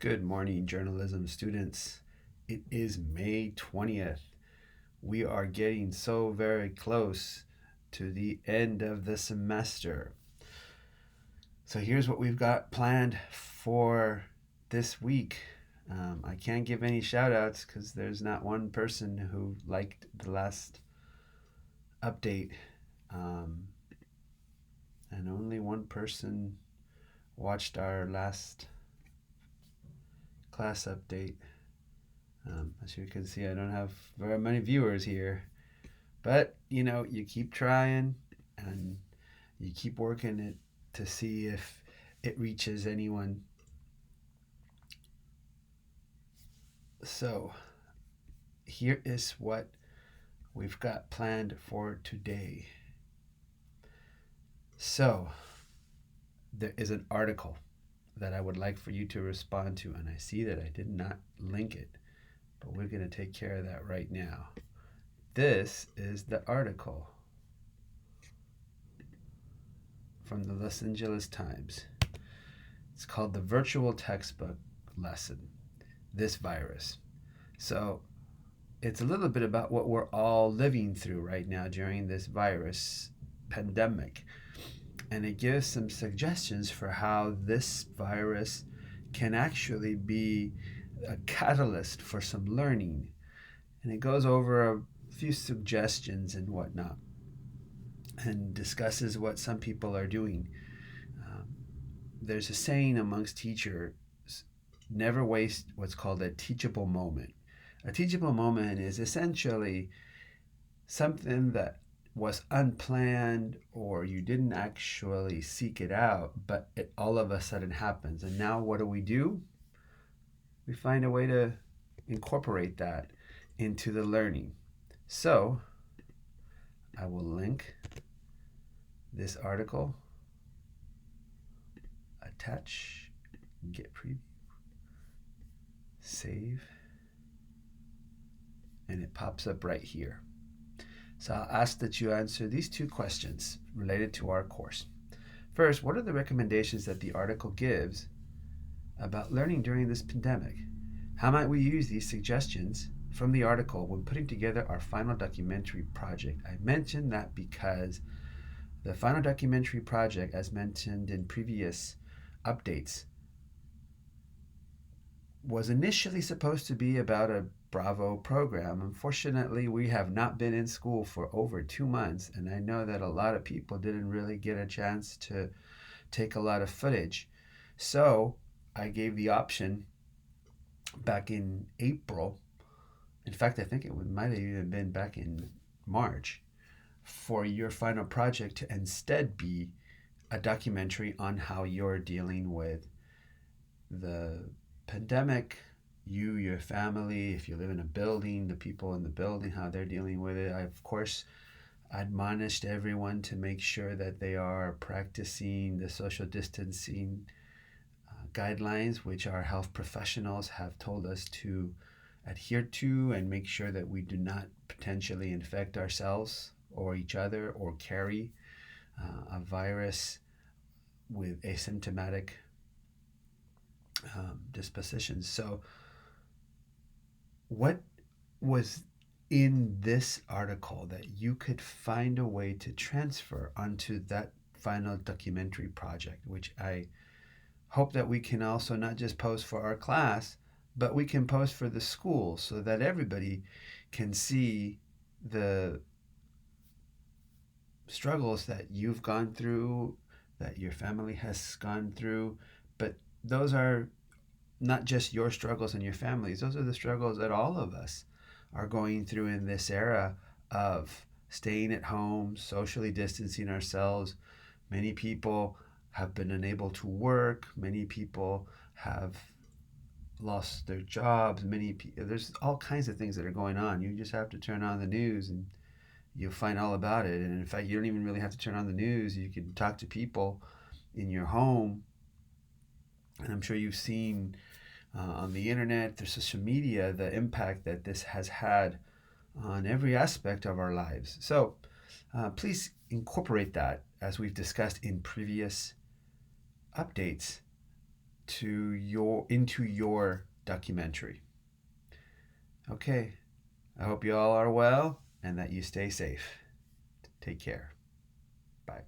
Good morning, journalism students. It is May 20th. We are getting so very close to the end of the semester. So here's what we've got planned for this week. I can't give any shout outs because there's not one person who liked the last update, um, and only one person watched our last class update. As you can see, I don't have very many viewers here, but you keep trying and you keep working it to see if it reaches anyone. So, here is what we've got planned for today. So, there is an article that I would like for you to respond to, and I see that I did not link it, but we're going to take care of that right now. This is the article from the Los Angeles Times. It's called The Virtual Textbook Lesson, This Virus. So it's a little bit about what we're all living through right now during this virus pandemic. And it gives some suggestions for how this virus can actually be a catalyst for some learning. And it goes over a few suggestions and whatnot and discusses what some people are doing. There's a saying amongst teachers, never waste what's called a teachable moment. A teachable moment is essentially something that was unplanned or you didn't actually seek it out, but it all of a sudden happens. And now what do? We find a way to incorporate that into the learning. So I will link this article, attach, get preview, save, and it pops up right here. So I'll ask that you answer these two questions related to our course. First, what are the recommendations that the article gives about learning during this pandemic? How might we use these suggestions from the article when putting together our final documentary project? I mentioned that because the final documentary project, as mentioned in previous updates, was initially supposed to be about a Bravo program. Unfortunately, we have not been in school for over 2 months, and I know that a lot of people didn't really get a chance to take a lot of footage. So I gave the option back in April. In fact, I think it might have even been back in March, for your final project to instead be a documentary on how you're dealing with the pandemic, your family, if you live in a building, the people in the building, how they're dealing with it. I, of course, admonished everyone to make sure that they are practicing the social distancing guidelines, which our health professionals have told us to adhere to, and make sure that we do not potentially infect ourselves or each other or carry a virus with asymptomatic dispositions. So what was in this article that you could find a way to transfer onto that final documentary project, which I hope that we can also not just post for our class, but we can post for the school so that everybody can see the struggles that you've gone through, that your family has gone through. But those are not just your struggles and your families, those are the struggles that all of us are going through in this era of staying at home, socially distancing ourselves. Many people have been unable to work. Many people have lost their jobs. There's all kinds of things that are going on. You just have to turn on the news and you'll find all about it. And in fact, you don't even really have to turn on the news. You can talk to people in your home. And I'm sure you've seen on the internet, through social media, the impact that this has had on every aspect of our lives. So please incorporate that, as we've discussed in previous updates, into your documentary. Okay, I hope you all are well and that you stay safe. Take care. Bye.